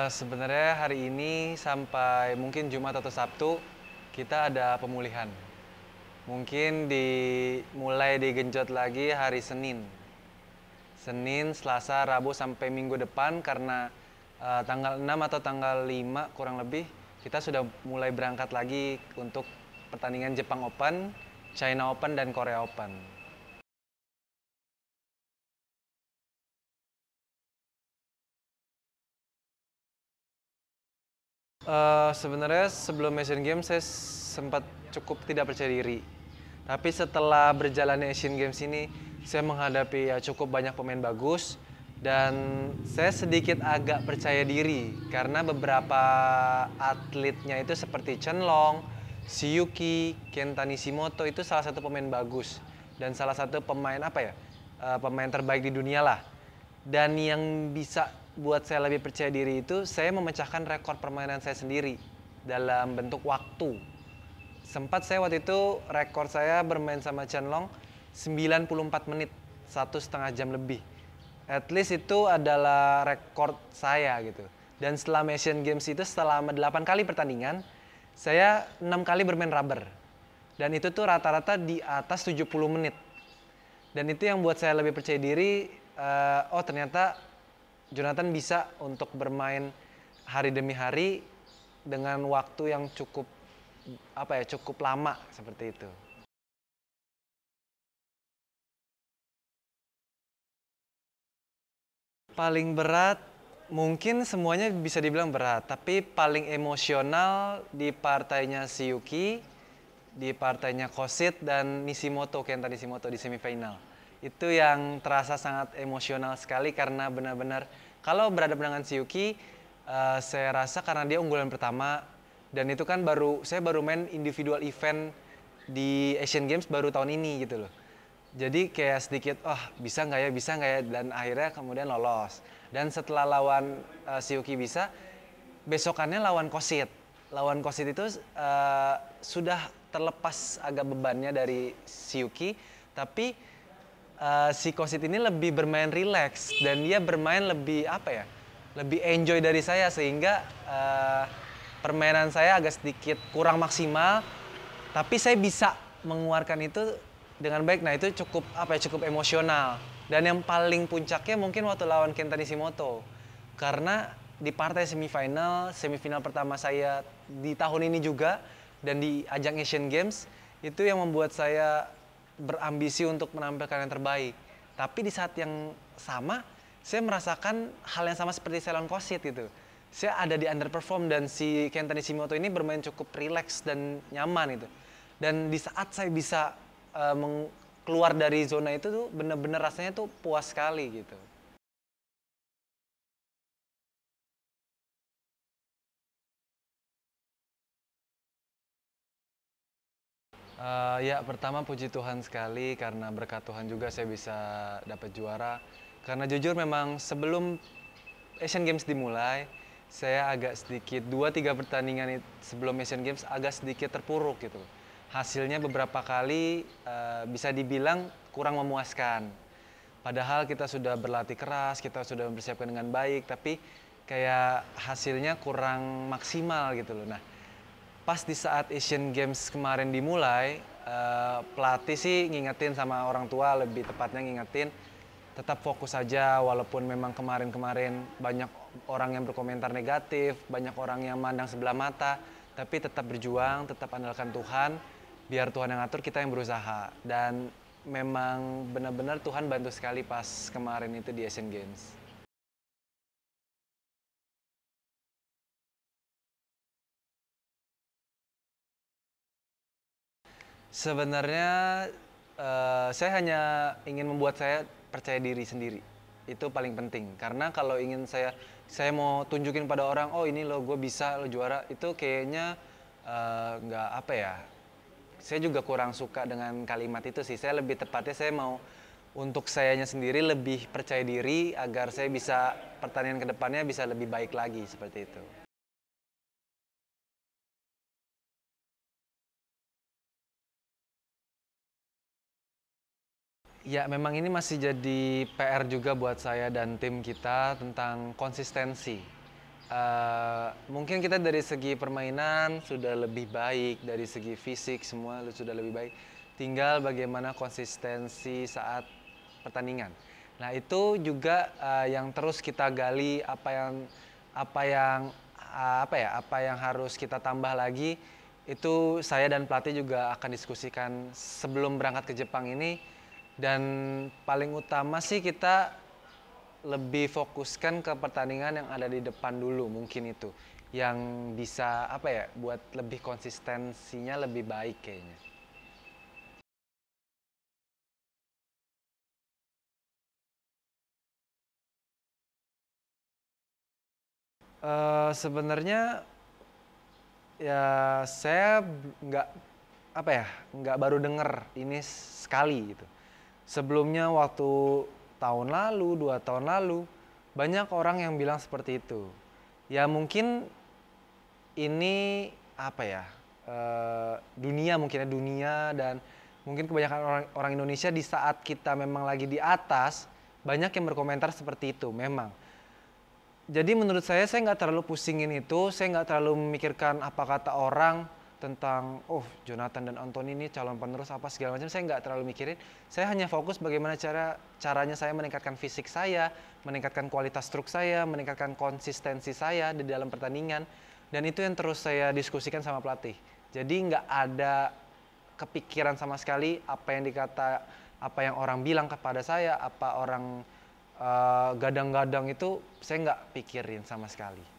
Sebenarnya hari ini sampai mungkin Jumat atau Sabtu kita ada pemulihan. Mungkin mulai digenjot lagi hari Senin. Senin, Selasa, Rabu sampai minggu depan karena tanggal 6 atau tanggal 5 kurang lebih kita sudah mulai berangkat lagi untuk pertandingan Jepang Open, China Open, dan Korea Open. Sebenarnya sebelum Asian Games saya sempat cukup tidak percaya diri. Tapi setelah berjalannya Asian Games ini, saya menghadapi cukup banyak pemain bagus dan saya sedikit agak percaya diri karena beberapa atletnya itu seperti Chen Long, Shiyuki, Kenta Nishimoto itu salah satu pemain bagus dan salah satu pemain pemain terbaik di dunia lah. Dan yang bisa buat saya lebih percaya diri itu saya memecahkan rekor permainan saya sendiri dalam bentuk waktu. Sempat saya waktu itu rekor saya bermain sama Chen Long 94 menit, 1,5 jam lebih. At least itu adalah rekor saya gitu. Dan setelah Asian Games itu selama 8 kali pertandingan, saya 6 kali bermain rubber. Dan itu tuh rata-rata di atas 70 menit. Dan itu yang buat saya lebih percaya diri, oh ternyata Jonathan bisa untuk bermain hari demi hari dengan waktu yang cukup lama seperti itu. Paling berat mungkin semuanya bisa dibilang berat, tapi paling emosional di partainya Shiyuki, di partainya Kosit dan Kenta Nishimoto di semifinal. Itu yang terasa sangat emosional sekali karena benar-benar kalau berhadapan dengan Shiyuki, saya rasa karena dia unggulan pertama dan itu kan saya baru main individual event di Asian Games baru tahun ini gitu loh. Jadi kayak sedikit, bisa nggak ya, dan akhirnya kemudian lolos. Dan setelah lawan Shiyuki bisa, besokannya lawan Kosit. Lawan Kosit itu sudah terlepas agak bebannya dari Shiyuki, tapi si Kosit ini lebih bermain rileks dan dia bermain lebih lebih enjoy dari saya sehingga permainan saya agak sedikit kurang maksimal, tapi saya bisa mengeluarkan itu dengan baik. Nah itu cukup emosional. Dan yang paling puncaknya mungkin waktu lawan Kenta Nishimoto. Karena di partai semifinal pertama saya di tahun ini juga dan di ajang Asian Games itu yang membuat saya berambisi untuk menampilkan yang terbaik. Tapi di saat yang sama saya merasakan hal yang sama seperti saya lawan Kosit gitu. Saya ada di underperform dan si Kenta Nishimoto ini bermain cukup rileks dan nyaman gitu. Dan di saat saya bisa keluar dari zona itu tuh bener-bener rasanya tuh puas sekali gitu. Ya pertama puji Tuhan sekali karena berkat Tuhan juga saya bisa dapat juara. Karena jujur memang sebelum Asian Games dimulai, saya agak sedikit 2-3 pertandingan sebelum Asian Games agak sedikit terpuruk gitu. Hasilnya beberapa kali bisa dibilang kurang memuaskan. Padahal kita sudah berlatih keras, kita sudah mempersiapkan dengan baik, tapi kayak hasilnya kurang maksimal gitu loh. Nah, pas di saat Asian Games kemarin dimulai, pelatih sih ngingetin sama orang tua, lebih tepatnya ngingetin tetap fokus saja walaupun memang kemarin-kemarin banyak orang yang berkomentar negatif, banyak orang yang mandang sebelah mata, tapi tetap berjuang, tetap andalkan Tuhan, biar Tuhan yang ngatur, kita yang berusaha. Dan memang benar-benar Tuhan bantu sekali pas kemarin itu di Asian Games. Sebenarnya saya hanya ingin membuat saya percaya diri sendiri. Itu paling penting. Karena kalau ingin saya mau tunjukin pada orang, oh ini lo gue bisa, lo juara, itu kayaknya nggak saya juga kurang suka dengan kalimat itu sih. Saya lebih tepatnya saya mau untuk sayanya sendiri lebih percaya diri agar saya bisa pertandingan kedepannya bisa lebih baik lagi seperti itu. Ya, memang ini masih jadi PR juga buat saya dan tim kita tentang konsistensi. Mungkin kita dari segi permainan sudah lebih baik, dari segi fisik semua sudah lebih baik. Tinggal bagaimana konsistensi saat pertandingan. Nah itu juga yang terus kita gali apa yang apa yang harus kita tambah lagi. Itu saya dan pelatih juga akan diskusikan sebelum berangkat ke Jepang ini. Dan paling utama sih kita lebih fokuskan ke pertandingan yang ada di depan dulu, mungkin itu yang bisa buat lebih konsistensinya lebih baik kayaknya. Sebenarnya ya saya nggak nggak baru denger ini sekali gitu. Sebelumnya waktu tahun lalu, 2 tahun lalu, banyak orang yang bilang seperti itu. Ya mungkin ini dunia mungkin ya, dunia, dan mungkin kebanyakan orang Indonesia di saat kita memang lagi di atas, banyak yang berkomentar seperti itu memang. Jadi menurut saya nggak terlalu pusingin itu, saya nggak terlalu memikirkan apa kata orang tentang Jonathan dan Anthony ini calon penerus apa segala macam. Saya nggak terlalu mikirin. Saya hanya fokus bagaimana caranya saya meningkatkan fisik saya, meningkatkan kualitas struk saya, meningkatkan konsistensi saya di dalam pertandingan, dan itu yang terus saya diskusikan sama pelatih. Jadi nggak ada kepikiran sama sekali apa yang orang bilang kepada saya, apa orang gadang-gadang itu saya nggak pikirin sama sekali.